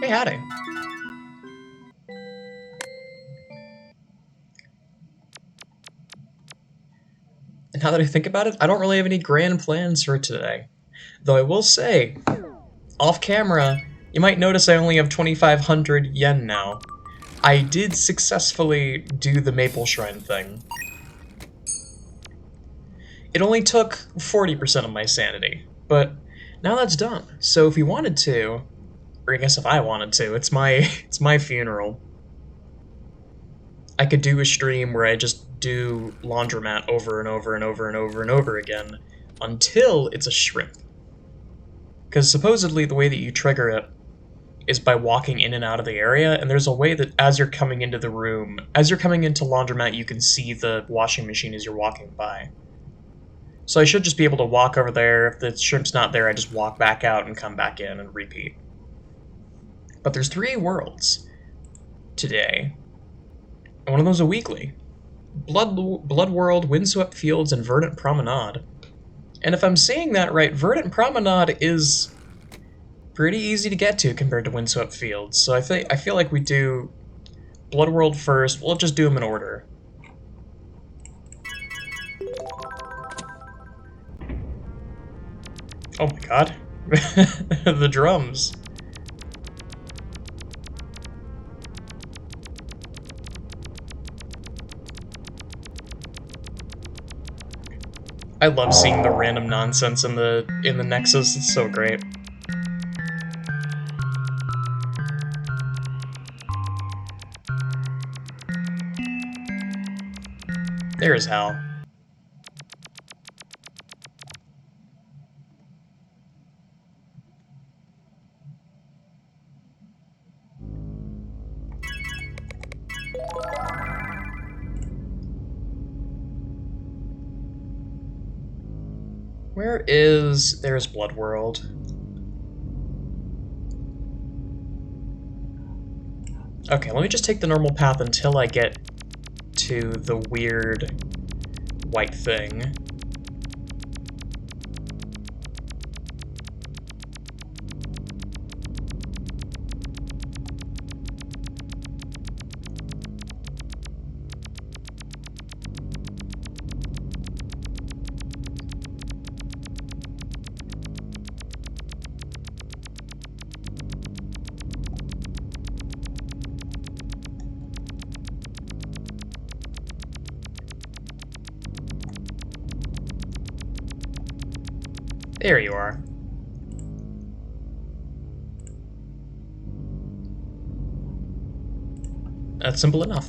Hey, howdy. And now that I think about it, I don't really have any grand plans for today. Though I will say, off camera, you might notice I only have 2,500 yen now. I did successfully do the Maple Shrine thing. It only took 40% of my sanity, but now that's done. So if you wanted to, or I guess if I wanted to, it's my it's my funeral. I could do a stream where I just do laundromat over and over and over and over and over again until it's a shrimp. Because supposedly the way that you trigger it is by walking in and out of the area, and there's a way that as you're coming into the room, as you're coming into laundromat, you can see the washing machine as you're walking by. So I should just be able to walk over there. If the shrimp's not there, I just walk back out and come back in and repeat. But there's 3 worlds today, and one of them's a weekly. Blood World, Windswept Fields, and Verdant Promenade. And if I'm saying that right, Verdant Promenade is pretty easy to get to compared to Windswept Fields. So I feel like we do Blood World first. We'll just do them in order. Oh my god. The drums. I love seeing the random nonsense in the Nexus. It's so great. There's Hal. Where is... There's Blood World. Okay, let me just take the normal path until I get to the weird white thing. There you are. That's simple enough.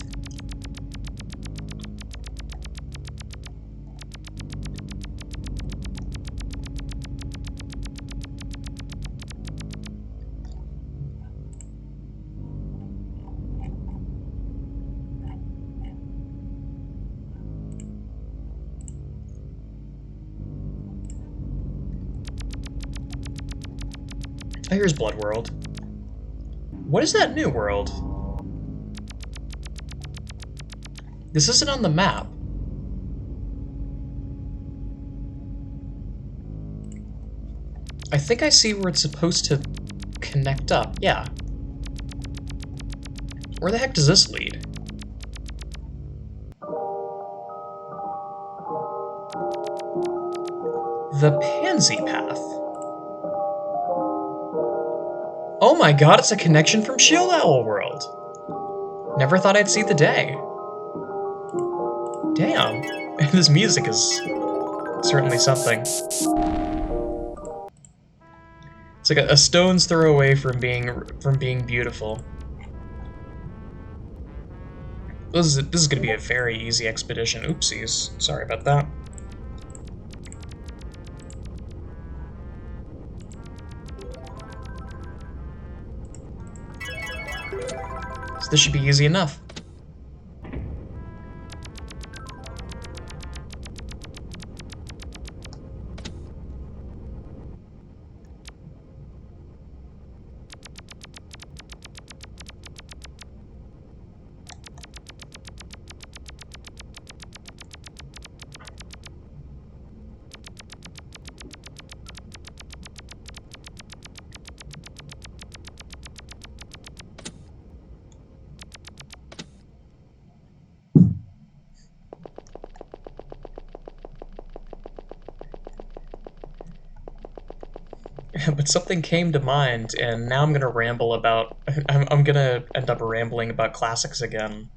Oh, here's Blood World. What is that new world? This isn't on the map. I think I see where it's supposed to connect up. Yeah. Where the heck does this lead? The Pansy Path. Oh my god, it's a connection from Shield Owl World. Never thought I'd see the day. Damn. This music is certainly something. It's like a stone's throw away from being beautiful. This is gonna be a very easy expedition. Oopsies. Sorry about that. So this should be easy enough. but something came to mind, and now I'm gonna ramble about. I'm gonna end up rambling about classics again.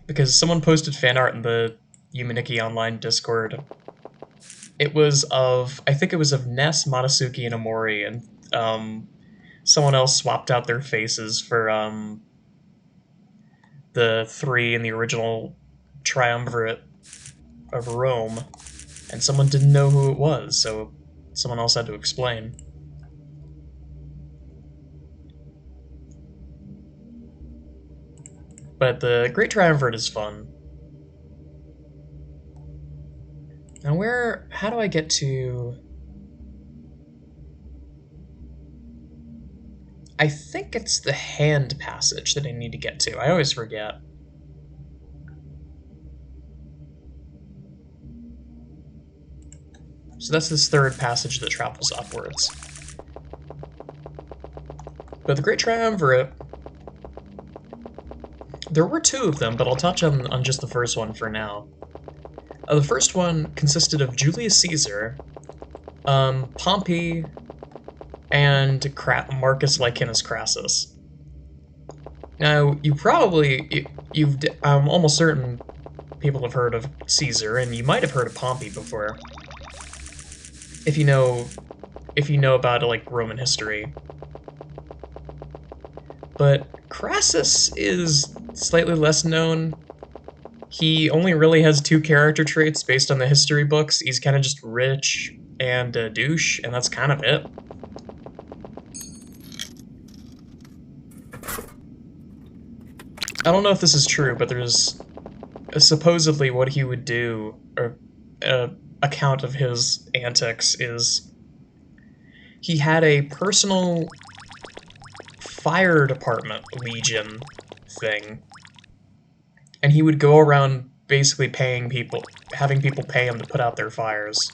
Because someone posted fan art in the Yumaniki Online Discord. It was of, I think it was of Ness, Monosuke, and Omori, and someone else swapped out their faces for the three in the original triumvirate of Rome, and someone didn't know who it was, so someone else had to explain. But the Great Triumvirate is fun. Now how do I get to... I think it's the hand passage that I need to get to. I always forget. So that's this third passage that travels upwards. But the Great Triumvirate... There were two of them, but I'll touch on just the first one for now. The first one consisted of Julius Caesar, Pompey, and Marcus Licinius Crassus. Now, I'm almost certain people have heard of Caesar, and you might have heard of Pompey before, if you know about like Roman history. But Crassus is slightly less known. He only really has two character traits based on the history books. He's kind of just rich and a douche, and that's kind of it. I don't know if this is true, but there's supposedly what he would do, or account of his antics is he had a personal fire department legion thing, and he would go around basically having people pay him to put out their fires.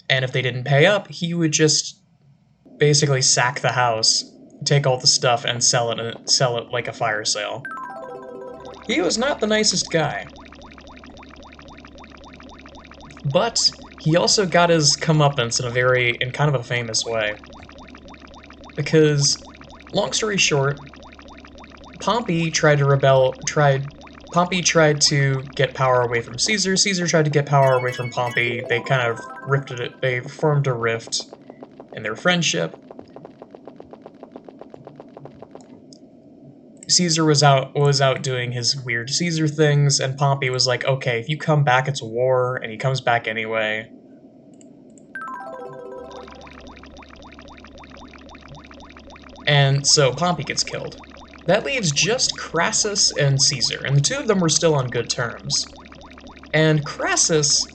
And if they didn't pay up, he would just basically sack the house, take all the stuff, and sell it like a fire sale. He was not the nicest guy. But he also got his comeuppance in kind of a famous way. Because, long story short, Pompey tried to get power away from Caesar. Caesar tried to get power away from Pompey. They kind of they formed a rift in their friendship. Caesar was out doing his weird Caesar things, and Pompey was like, okay, if you come back, it's war, and he comes back anyway. And so Pompey gets killed. That leaves just Crassus and Caesar, and the two of them were still on good terms. And Crassus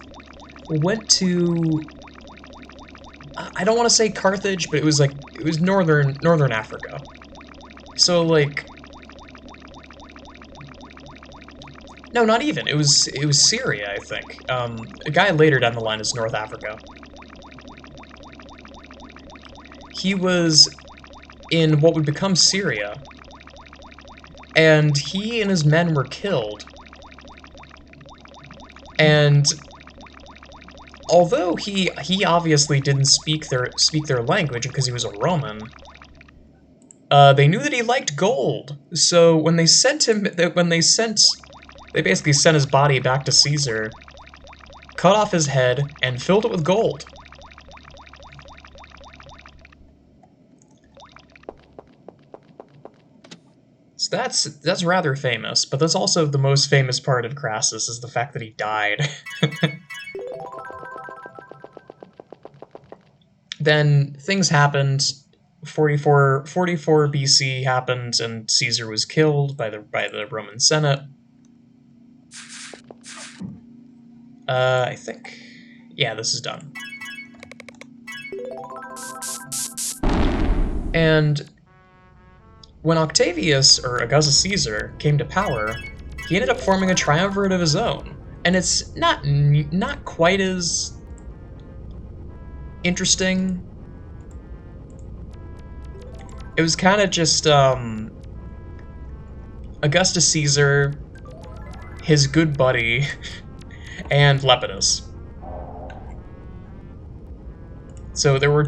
went to... I don't want to say Carthage, but it was northern Africa. So, like... No, not even. It was Syria, I think. A guy later down the line is North Africa. He was in what would become Syria, and he and his men were killed. And although he obviously didn't speak their language because he was a Roman, they knew that he liked gold. So when they basically sent his body back to Caesar, cut off his head, and filled it with gold. So that's rather famous, but that's also the most famous part of Crassus, is the fact that he died. Then things happened. 44 BC happened, and Caesar was killed by the Roman Senate. I think... yeah, this is done. And when Octavius, or Augustus Caesar, came to power, he ended up forming a triumvirate of his own. And it's not quite as interesting. It was kind of just, Augustus Caesar, his good buddy, and Lepidus. So there were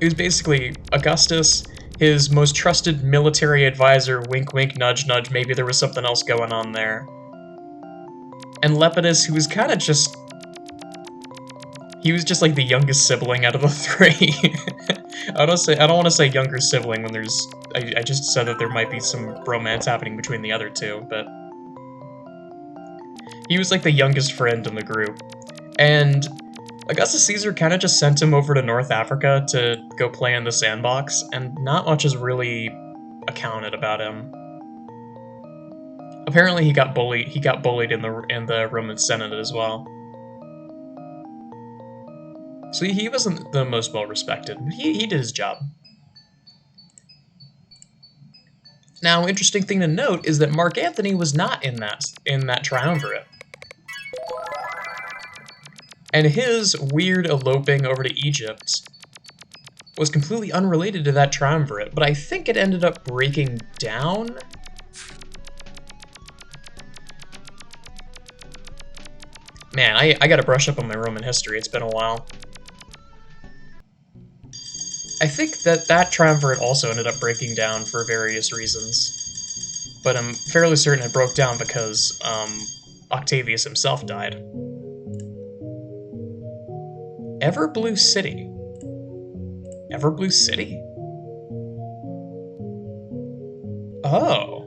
it was basically Augustus, his most trusted military advisor, wink wink, nudge nudge, maybe there was something else going on there. And Lepidus, who was kind of just... He was just like the youngest sibling out of the three. I don't want to say younger sibling when there's... I just said that there might be some romance happening between the other two, but... He was like the youngest friend in the group. And Augustus Caesar kind of just sent him over to North Africa to go play in the sandbox, and not much is really accounted about him. Apparently he got bullied in the Roman Senate as well. So he wasn't the most well-respected, but he did his job. Now, interesting thing to note is that Mark Antony was not in that triumvirate. And his weird eloping over to Egypt was completely unrelated to that triumvirate, but I think it ended up breaking down. Man, I gotta brush up on my Roman history, it's been a while. I think that triumvirate also ended up breaking down for various reasons. But I'm fairly certain it broke down because Octavius himself died. Everblue City. Everblue City? Oh.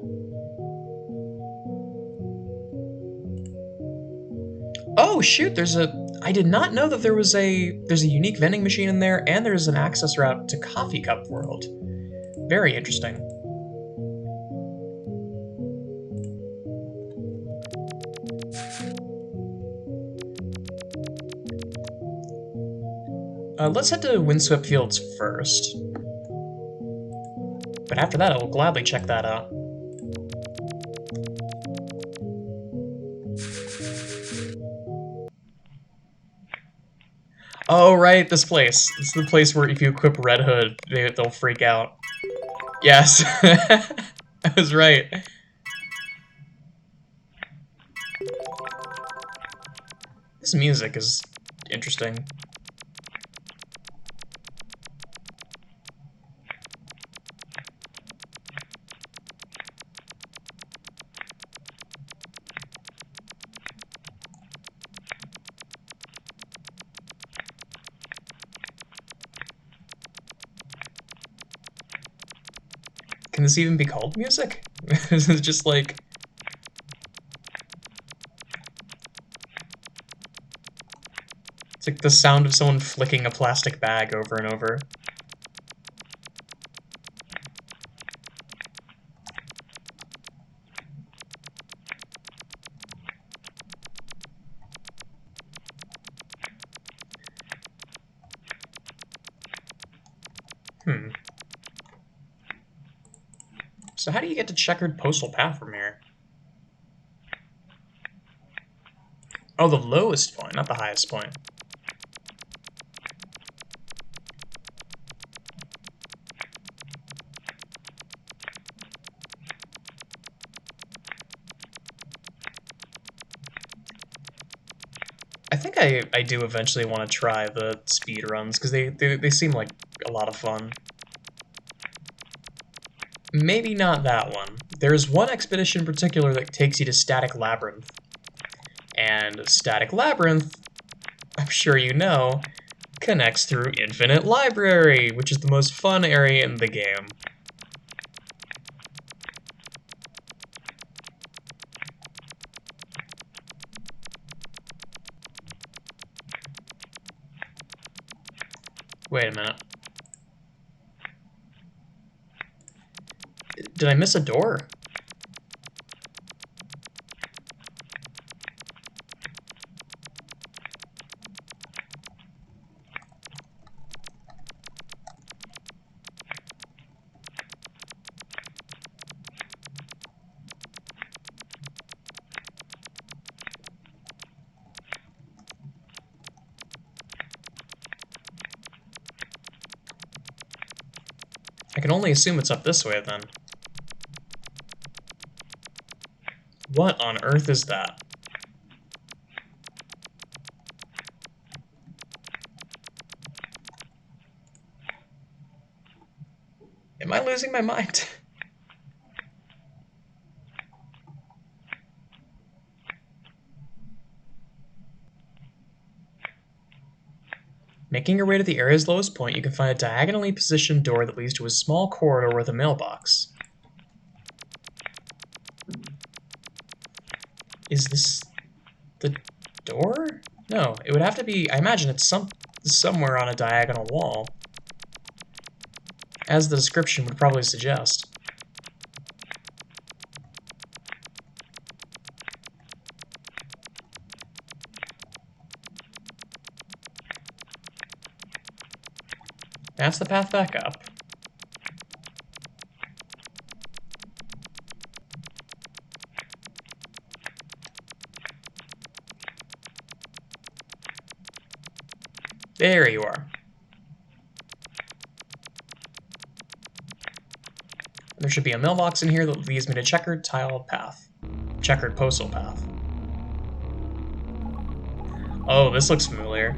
Oh shoot, I did not know that there's a unique vending machine in there, and there's an access route to Coffee Cup World. Very interesting. Let's head to Windswept Fields first. But after that, I will gladly check that out. Oh, right, this place. This is the place where if you equip Red Hood, they'll freak out. Yes, I was right. This music is interesting. Can this even be called music? Is it just like... It's like the sound of someone flicking a plastic bag over and over. So how do you get to Checkered Postal Path from here? Oh, the lowest point, not the highest point. I think I do eventually want to try the speed runs, because they seem like a lot of fun. Maybe not that one. There's one expedition in particular that takes you to Static Labyrinth. And Static Labyrinth, I'm sure you know, connects through Infinite Library, which is the most fun area in the game. Wait a minute. Did I miss a door? I can only assume it's up this way, then. What on earth is that? Am I losing my mind? Making your way to the area's lowest point, you can find a diagonally positioned door that leads to a small corridor with a mailbox. Is this the door? No, it would have to be, I imagine it's somewhere on a diagonal wall, as the description would probably suggest. That's the path back up. There you are. There should be a mailbox in here that leads me to checkered tile path. Checkered postal path. Oh, this looks familiar.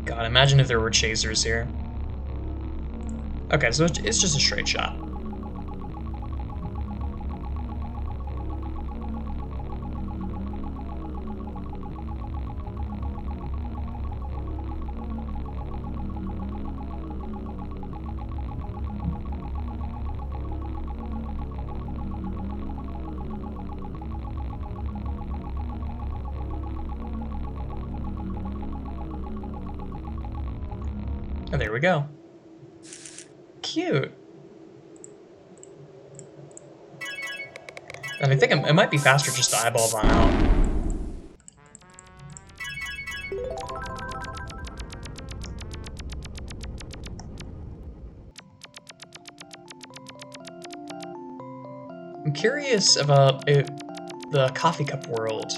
God, imagine if there were chasers here. Okay, so it's just a straight shot. And there we go. Cute. And I think it might be faster just to eyeball them out. I'm curious about the coffee cup world.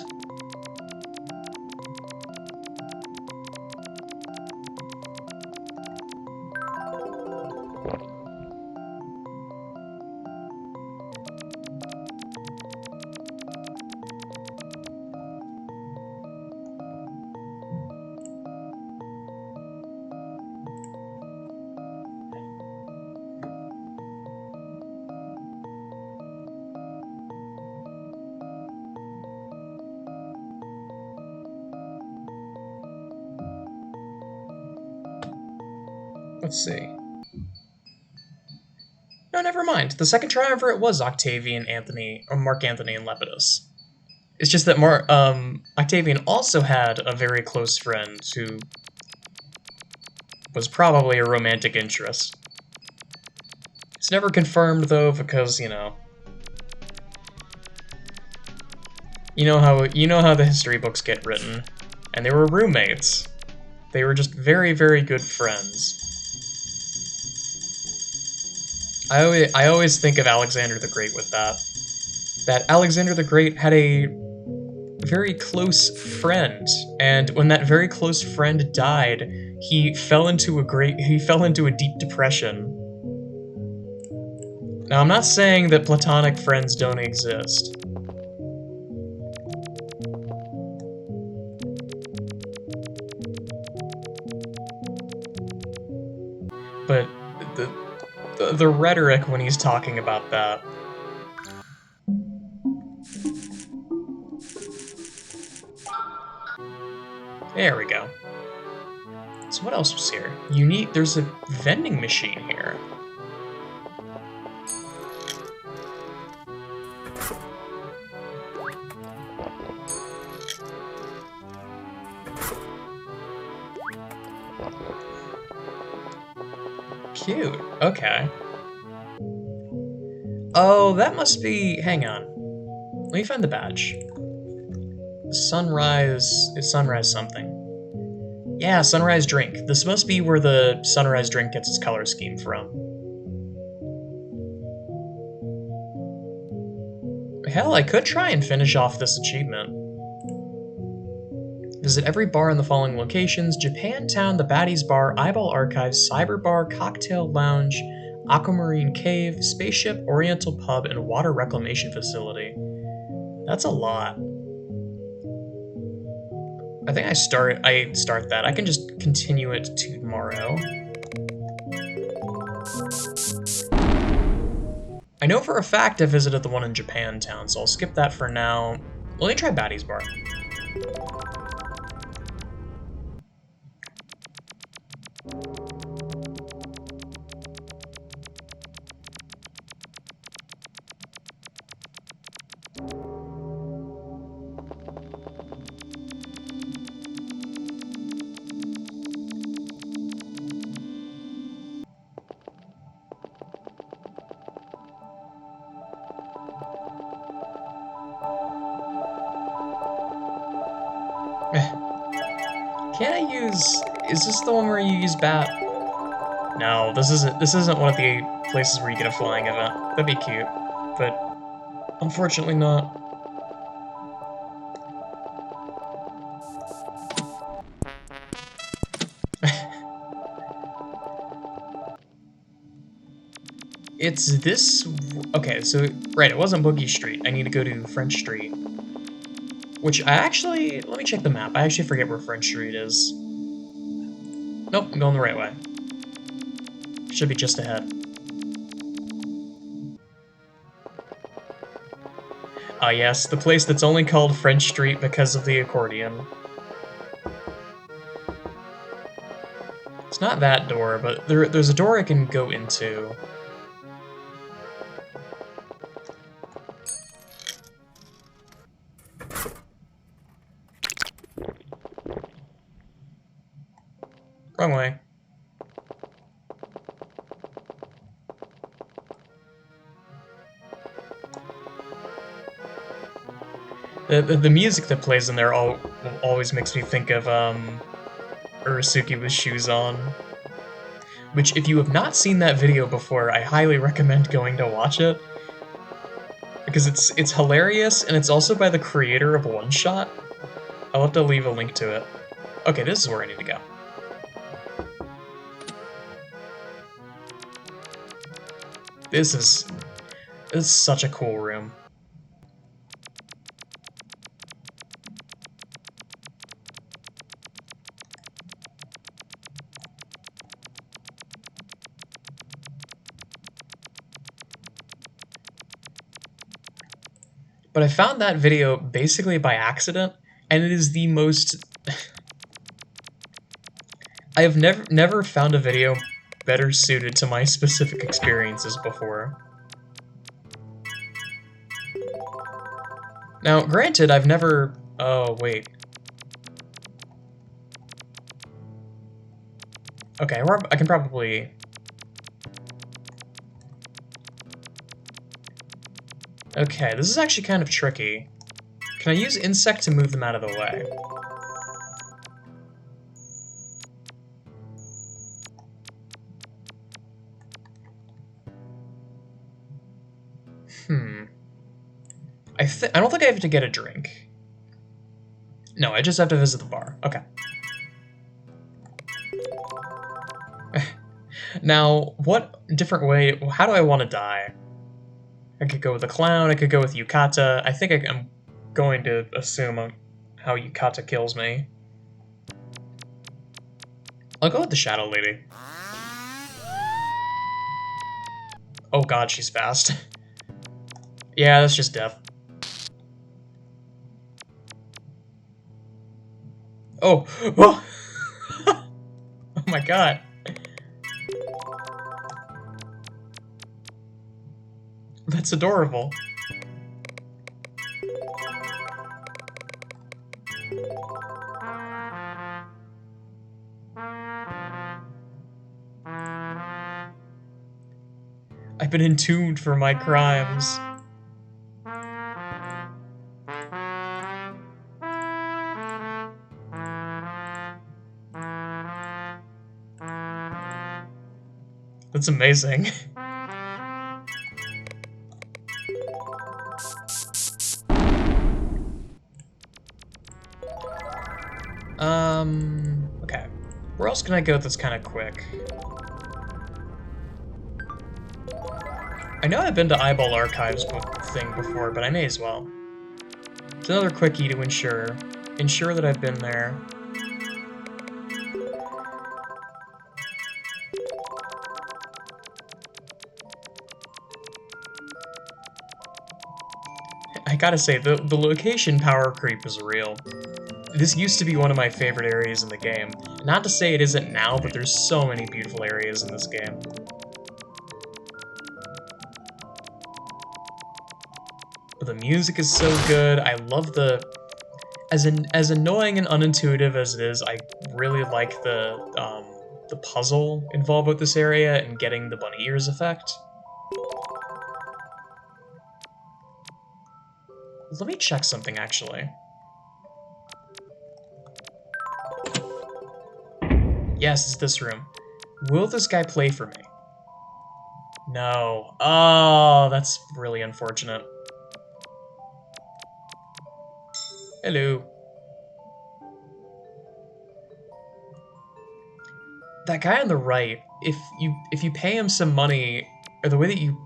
Let's see. No, never mind. The second triumvirate was Octavian, Anthony, or Mark Antony, and Lepidus. It's just that Octavian also had a very close friend who was probably a romantic interest. It's never confirmed though, because you know how the history books get written, and they were roommates. They were just very, very good friends. I always think of Alexander the Great with that. That Alexander the Great had a very close friend, and when that very close friend died, he fell into a deep depression. Now, I'm not saying that platonic friends don't exist. But the rhetoric when he's talking about that. There we go. So what else was here? There's a vending machine here. Cute. Okay. Oh, that must be... Hang on. Let me find the badge. Sunrise... Is Sunrise something? Yeah, Sunrise Drink. This must be where the Sunrise Drink gets its color scheme from. Hell, I could try and finish off this achievement. Visit every bar in the following locations: Japantown, the Baddies Bar, Eyeball Archives, Cyber Bar, Cocktail Lounge, Aquamarine Cave, Spaceship, Oriental Pub, and Water Reclamation Facility. That's a lot. I think I start that. I can just continue it tomorrow. I know for a fact I visited the one in Japantown, so I'll skip that for now. Let me try Baddies Bar. Can I use... Is this the one where you use bat? No, this isn't one of the places where you get a flying event. That'd be cute, but unfortunately not. It's this... Okay, so... Right, it wasn't Boogie Street. I need to go to French Street. Which I actually... Let me check the map. I actually forget where French Street is. Nope, I'm going the right way. Should be just ahead. Ah yes, the place that's only called French Street because of the accordion. It's not that door, but there's a door I can go into. Wrong way. The music that plays in there always makes me think of Urasuki with shoes on. Which, if you have not seen that video before, I highly recommend going to watch it. Because it's hilarious, and it's also by the creator of One Shot. I'll have to leave a link to it. Okay, this is where I need to go. This is such a cool room. But I found that video basically by accident, and it is the most... I have never found a video better suited to my specific experiences before. Now, granted, I've never... Oh, wait. Okay, I can probably... Okay, this is actually kind of tricky. Can I use Insect to move them out of the way? I don't think I have to get a drink. No, I just have to visit the bar. Okay. Now, what different way... How do I want to die? I could go with the clown, I could go with Yukata. I think I'm going to assume how Yukata kills me. I'll go with the Shadow Lady. Oh god, she's fast. Yeah, that's just death. Oh! Oh, oh my god. That's adorable. I've been entombed for my crimes. That's amazing. Okay. Where else can I go that's kind of quick? I know I've been to Eyeball Archives thing before, but I may as well. It's another quickie to ensure that I've been there. I gotta say, the location power creep is real. This used to be one of my favorite areas in the game. Not to say it isn't now, but there's so many beautiful areas in this game. But the music is so good. I love the... As annoying and unintuitive as it is, I really like the puzzle involved with this area and getting the bunny ears effect. Let me check something, actually. Yes, it's this room. Will this guy play for me? No. Oh, that's really unfortunate. Hello. That guy on the right, if you pay him some money, or the way that you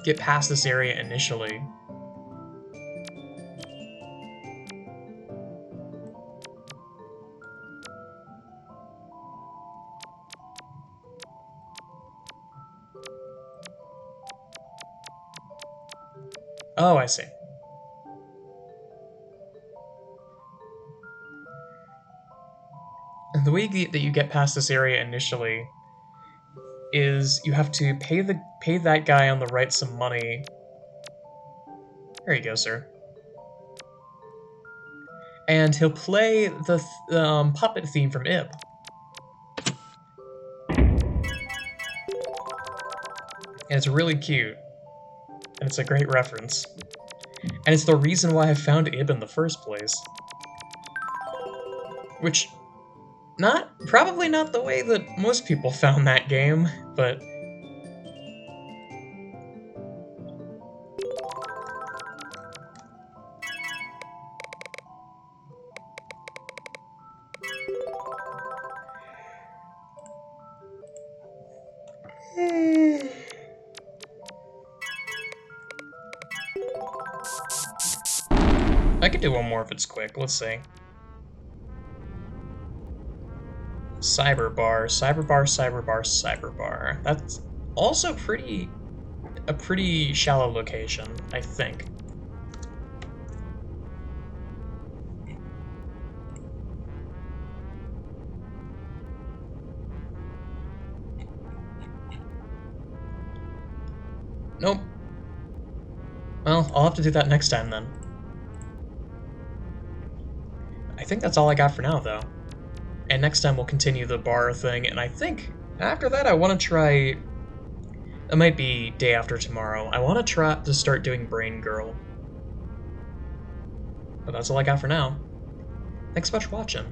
get past this area initially... Oh, I see. The way that you get past this area initially is you have to pay that guy on the right some money. There you go, sir. And he'll play the puppet theme from Ib. And it's really cute. And it's a great reference. And it's the reason why I found Ib in the first place. Which, probably not the way that most people found that game, but... I could do one more if it's quick, let's see. Cyberbar, Cyberbar, Cyberbar, Cyberbar. That's also a pretty shallow location, I think. Nope. Well, I'll have to do that next time then. I think that's all I got for now, though. And next time we'll continue the bar thing, and I think after that I want to try... It might be day after tomorrow. I want to try to start doing Brain Girl. But that's all I got for now. Thanks so much for watching.